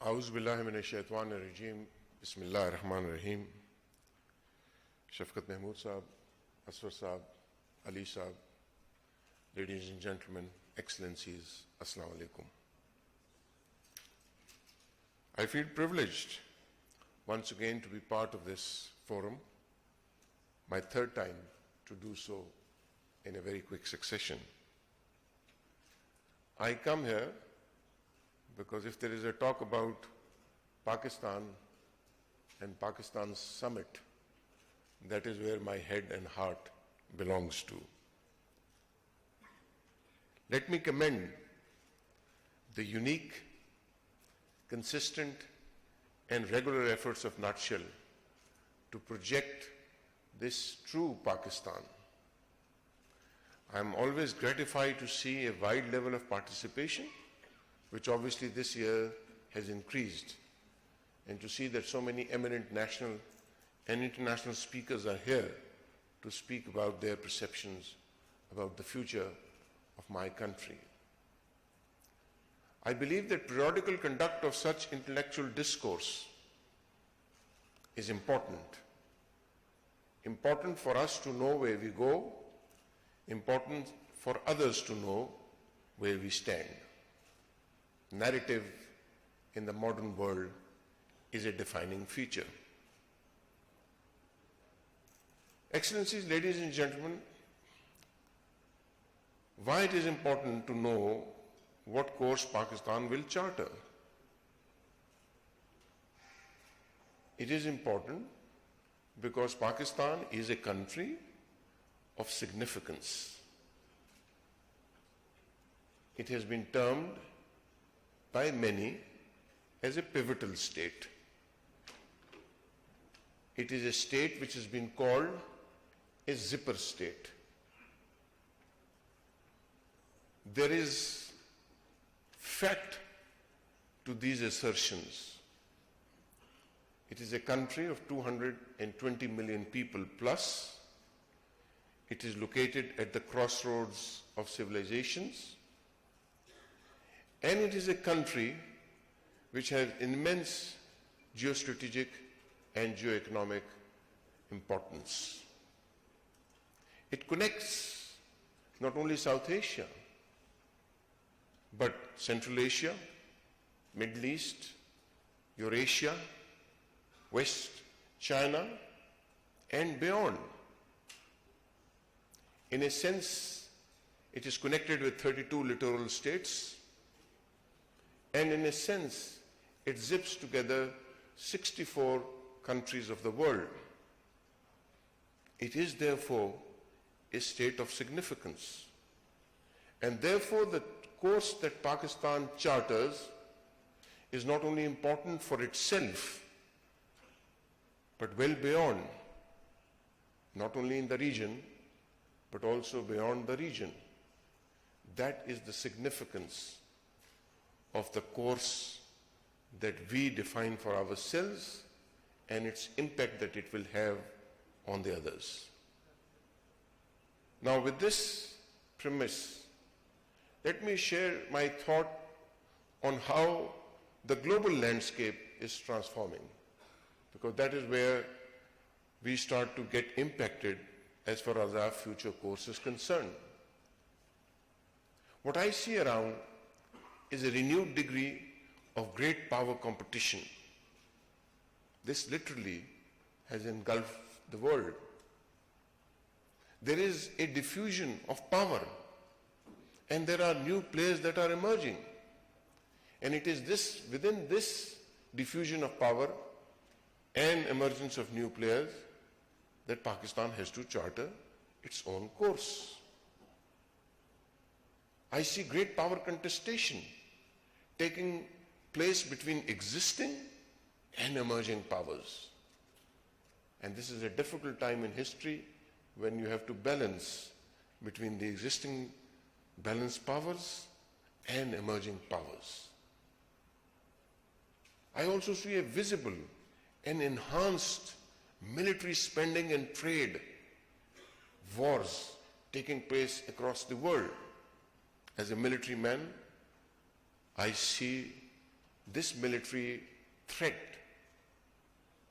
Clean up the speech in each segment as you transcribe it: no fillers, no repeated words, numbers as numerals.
A'udhu billahi minash shaitanir rajeem. Bismillahir Rahmanir Rahim. Shafqat Mahmood Sahab, Asfar Sahab, Ali Sahab, ladies and gentlemen, excellencies, Assalamu alaikum. I feel privileged once again to be part of this forum, my third time to do so in a very quick succession. I come here because if there is a talk about Pakistan and Pakistan's summit, that is where my head and heart belongs to. Let me commend the unique, consistent and regular efforts of Nutshell to project this true Pakistan. I am always gratified to see a wide level of participation, which obviously this year has increased, and to see that so many eminent national and international speakers are here to speak about their perceptions about the future of my country. I believe that periodical conduct of such intellectual discourse is important. Important for us to know where we go, important for others to know where we stand. Narrative in the modern world is a defining feature. Excellencies, ladies and gentlemen, why it is important to know what course Pakistan will charter? It is important because Pakistan is a country of significance. It has been termed by many as a pivotal state. It is a state which has been called a zipper state. There is fact to these assertions. It is a country of 220 million people plus. It is located at the crossroads of civilizations. And it is a country which has immense geostrategic and geoeconomic importance. It connects not only South Asia, but Central Asia, Middle East, Eurasia, West China, and beyond. In a sense, it is connected with 32 littoral states, and in a sense, it zips together 64 countries of the world. It is therefore a state of significance. And therefore, the course that Pakistan charters is not only important for itself, but well beyond, not only in the region, but also beyond the region. That is the significance of the course that we define for ourselves and its impact that it will have on the others. Now, with this premise, let me share my thought on how the global landscape is transforming, because that is where we start to get impacted as far as our future course is concerned. What I see around is a renewed degree of great power competition. This literally has engulfed the world. There is a diffusion of power, and there are new players that are emerging. And it is this, within this diffusion of power and emergence of new players, that Pakistan has to charter its own course. I see great power contestation taking place between existing and emerging powers. And this is a difficult time in history when you have to balance between the existing balanced powers and emerging powers. I also see a visible and enhanced military spending and trade wars taking place across the world. As a military man, I see this military threat.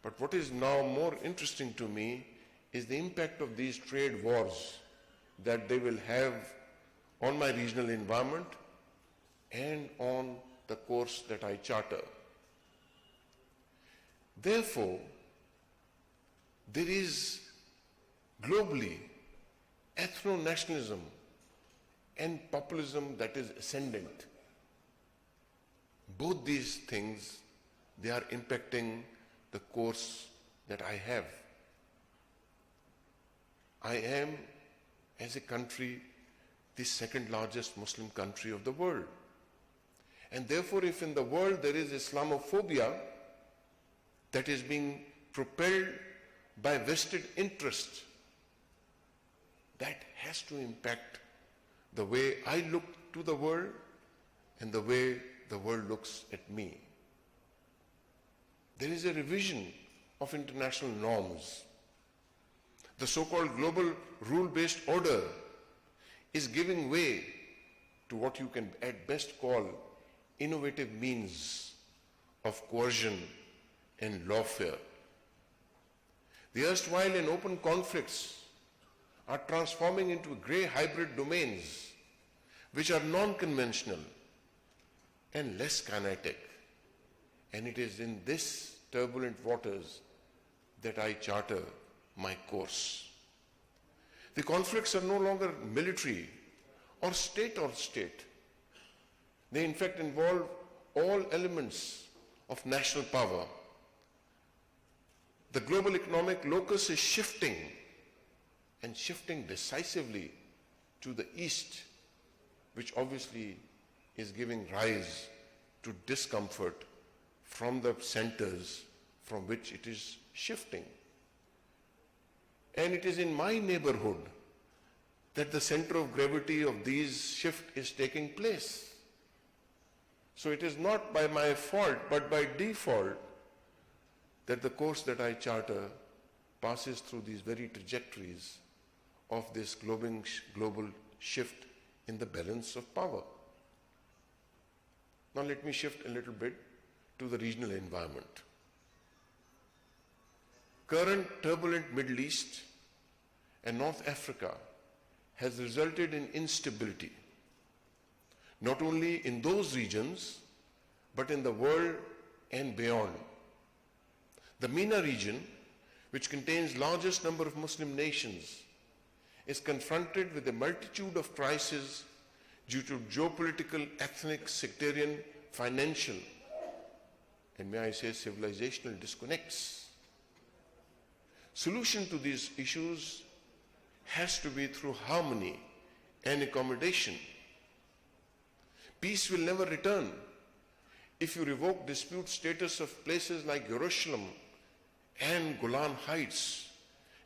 But what is now more interesting to me is the impact of these trade wars that they will have on my regional environment and on the course that I charter. Therefore, there is globally ethno-nationalism and populism that is ascendant. Both these things, they are impacting the course that I have. I am, as a country, the second largest Muslim country of the world. And therefore, if in the world there is Islamophobia that is being propelled by vested interest, that has to impact the way I look to the world and the way the world looks at me. There is a revision of international norms. The so-called global rule-based order is giving way to what you can at best call innovative means of coercion and lawfare. The erstwhile and open conflicts are transforming into grey hybrid domains which are non-conventional and less kinetic. And it is in this turbulent waters that I charter my course. The conflicts are no longer military or state. They in fact involve all elements of national power. The global economic locus is shifting, and shifting decisively to the east, which obviously is giving rise to discomfort from the centers from which it is shifting. And it is in my neighborhood that the center of gravity of these shift is taking place. So it is not by my fault, but by default, that the course that I charter passes through these very trajectories of this global shift in the balance of power. Now let me shift a little bit to the regional environment. Current turbulent Middle East and North Africa has resulted in instability, not only in those regions, but in the world and beyond. The MENA region, which contains largest number of Muslim nations, is confronted with a multitude of crises due to geopolitical, ethnic, sectarian, financial, and may I say civilizational disconnects. Solution to these issues has to be through harmony and accommodation. Peace will never return if you revoke dispute status of places like Jerusalem and Golan Heights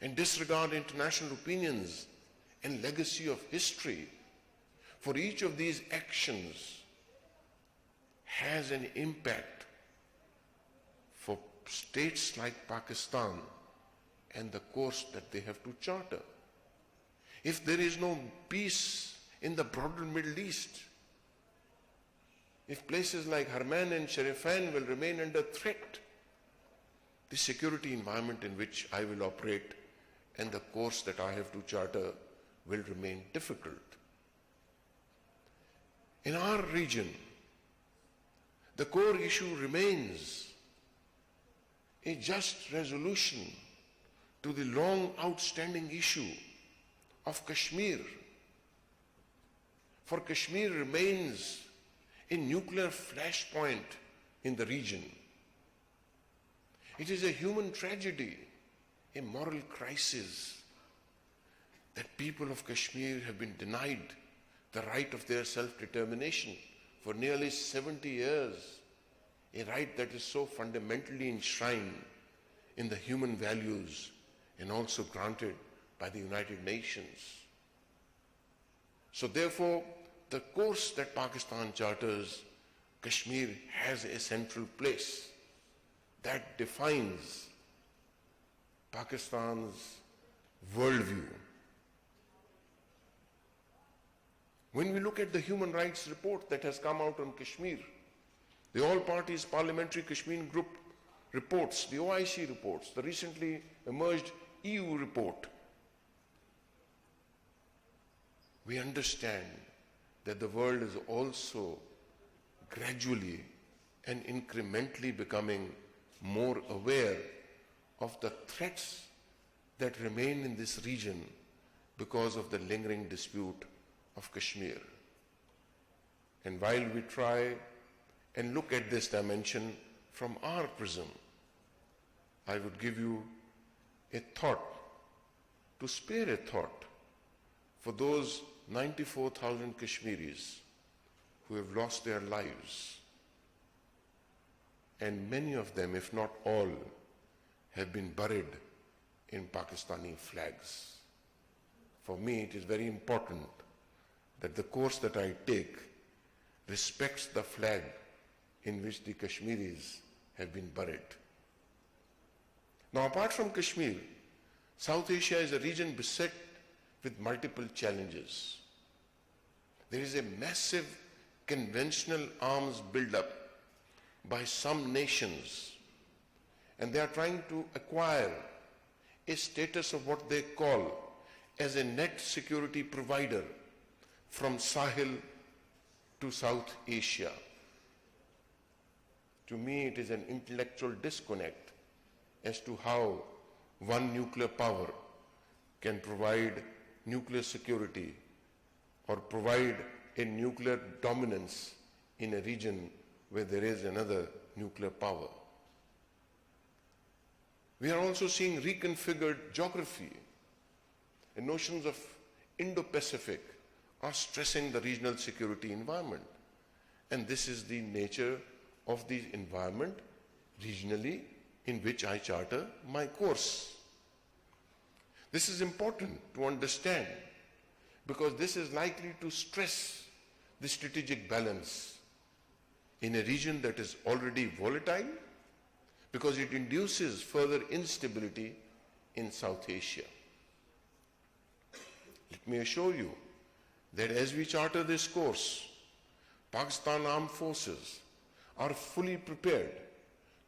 and disregard international opinions and legacy of history. For each of these actions has an impact for states like Pakistan and the course that they have to charter. If there is no peace in the broader Middle East, if places like Harman and Sharifan will remain under threat, the security environment in which I will operate and the course that I have to charter will remain difficult. In our region, the core issue remains a just resolution to the long outstanding issue of Kashmir. For Kashmir remains a nuclear flashpoint in the region. It is a human tragedy, a moral crisis, that people of Kashmir have been denied the right of their self-determination for nearly 70 years, a right that is so fundamentally enshrined in the human values and also granted by the United Nations. So therefore, the course that Pakistan charters, Kashmir has a central place that defines Pakistan's worldview. When we look at the human rights report that has come out on Kashmir, The All Parties Parliamentary Kashmir Group reports, the OIC reports, the recently emerged EU report. We understand that the world is also gradually and incrementally becoming more aware of the threats that remain in this region because of the lingering dispute of Kashmir. And while we try and look at this dimension from our prism, I would give you a thought, to spare a thought for those 94,000 Kashmiris who have lost their lives. And many of them, if not all, have been buried in Pakistani flags. For me, it is very important that the course that I take respects the flag in which the Kashmiris have been buried. Now, apart from Kashmir, South Asia is a region beset with multiple challenges. There is a massive conventional arms buildup by some nations, and they are trying to acquire a status of what they call as a net security provider from Sahel to South Asia. To me, it is an intellectual disconnect as to how one nuclear power can provide nuclear security or provide a nuclear dominance in a region where there is another nuclear power. We are also seeing reconfigured geography, and notions of Indo-Pacific are stressing the regional security environment. And this is the nature of the environment regionally in which I charter my course. This is important to understand because this is likely to stress the strategic balance in a region that is already volatile because it induces further instability in South Asia. Let me assure you that as we charter this course, Pakistan Armed Forces are fully prepared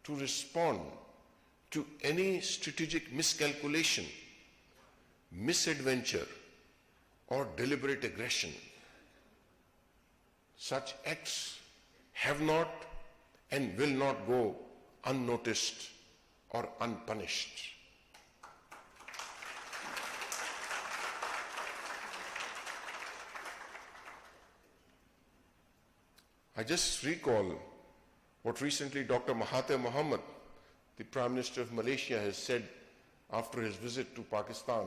to respond to any strategic miscalculation, misadventure, or deliberate aggression. Such acts have not and will not go unnoticed or unpunished. I just recall what recently Dr. Mahathir Mohamad, the Prime Minister of Malaysia, has said after his visit to Pakistan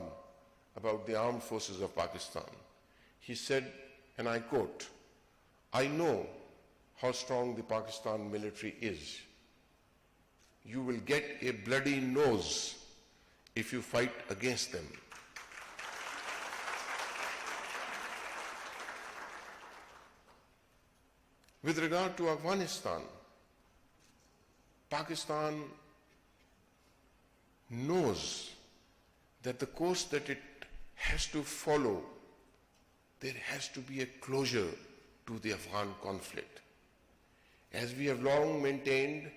about the armed forces of Pakistan. He said, and I quote, "I know how strong the Pakistan military is. You will get a bloody nose if you fight against them." With regard to Afghanistan, Pakistan knows that the course that it has to follow, there has to be a closure to the Afghan conflict. As we have long maintained,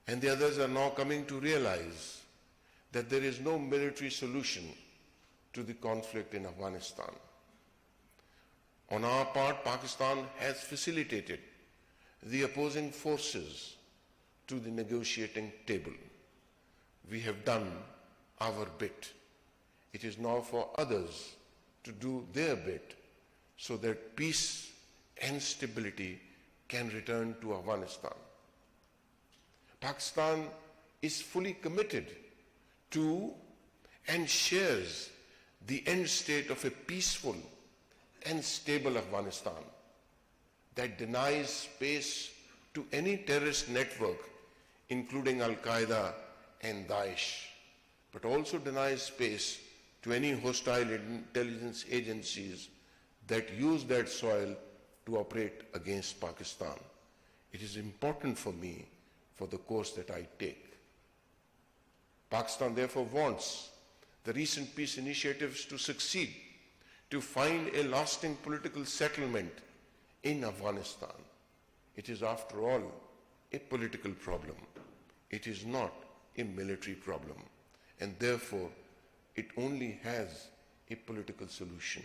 and the others are now coming to realize, that there is no military solution to the conflict in Afghanistan. On our part, Pakistan has facilitated the opposing forces to the negotiating table. We have done our bit. It is now for others to do their bit so that peace and stability can return to Afghanistan. Pakistan is fully committed to and shares the end state of a peaceful and stable Afghanistan that denies space to any terrorist network, including Al-Qaeda and Daesh, but also denies space to any hostile intelligence agencies that use that soil to operate against Pakistan. It is important for me for the course that I take. Pakistan therefore wants the recent peace initiatives to succeed, to find a lasting political settlement in Afghanistan. It is, after all, a political problem. It is not a military problem. And therefore, it only has a political solution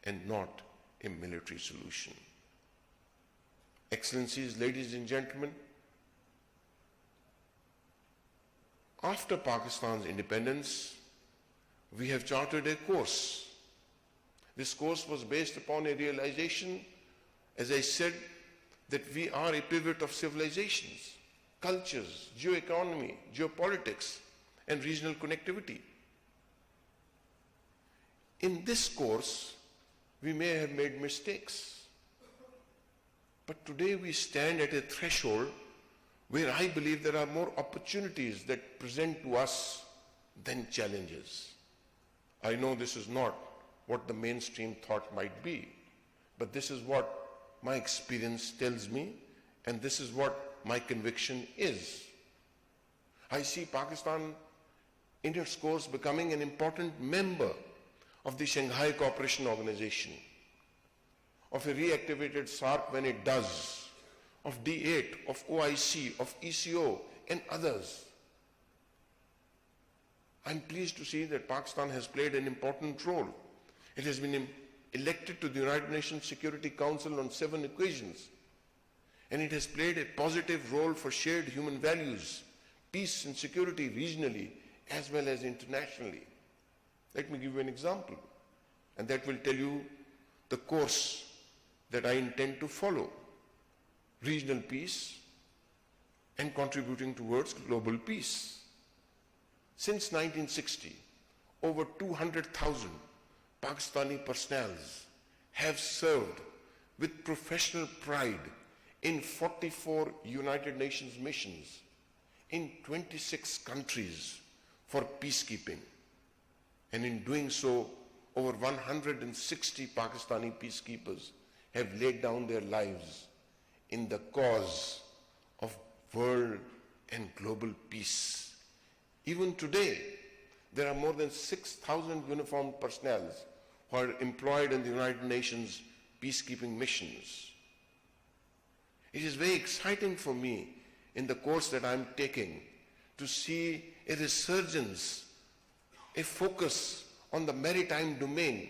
and not a military solution. Excellencies, ladies and gentlemen, after Pakistan's independence, we have charted a course. This course was based upon a realization, as I said, that we are a pivot of civilizations, cultures, geoeconomy, geopolitics, and regional connectivity. In this course, we may have made mistakes, but today we stand at a threshold where I believe there are more opportunities that present to us than challenges. I know this is not what the mainstream thought might be, but this is what my experience tells me, and this is what my conviction is. I see Pakistan in its course becoming an important member of the Shanghai Cooperation Organization, of a reactivated SARC when it does, of D8, of OIC, of ECO, and others. I'm pleased to see that Pakistan has played an important role. It has been elected to the United Nations Security Council on 7 occasions, and it has played a positive role for shared human values, peace and security regionally as well as internationally. Let me give you an example, and that will tell you the course that I intend to follow: regional peace and contributing towards global peace. Since 1960, over 200,000 Pakistani personnel have served with professional pride in 44 United Nations missions in 26 countries for peacekeeping. And in doing so, over 160 Pakistani peacekeepers have laid down their lives in the cause of world and global peace. Even today, there are more than 6,000 uniformed personnel who are employed in the United Nations peacekeeping missions. It is very exciting for me in the course that I'm taking to see a resurgence, a focus on the maritime domain.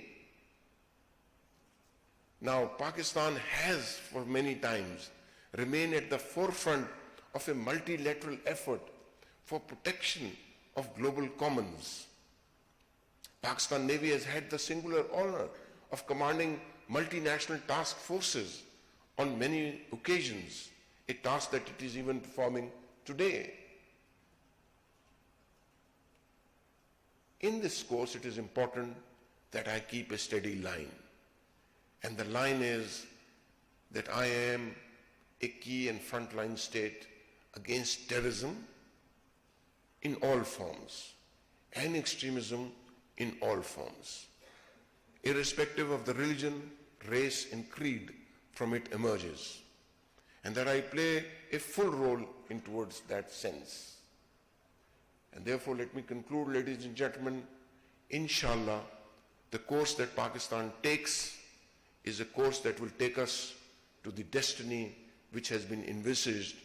Now, Pakistan has for many times remained at the forefront of a multilateral effort for protection of global commons. Pakistan Navy has had the singular honor of commanding multinational task forces on many occasions, a task that it is even performing today. In this course, it is important that I keep a steady line. And the line is that I am a key and frontline state against terrorism in all forms and extremism in all forms, irrespective of the religion, race, and creed from it emerges, and that I play a full role in towards that sense. And therefore, let me conclude, ladies and gentlemen, inshallah, the course that Pakistan takes is a course that will take us to the destiny which has been envisaged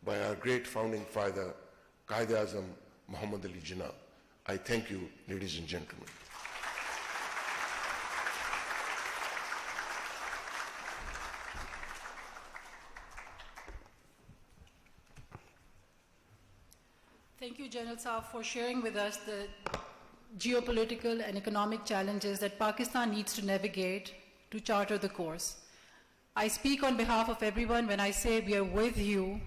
by our great founding father, Qaid-e-Azam Muhammad Ali Jinnah. I thank you, ladies and gentlemen. Thank you, General Saab, for sharing with us the geopolitical and economic challenges that Pakistan needs to navigate to charter the course. I speak on behalf of everyone when I say we are with you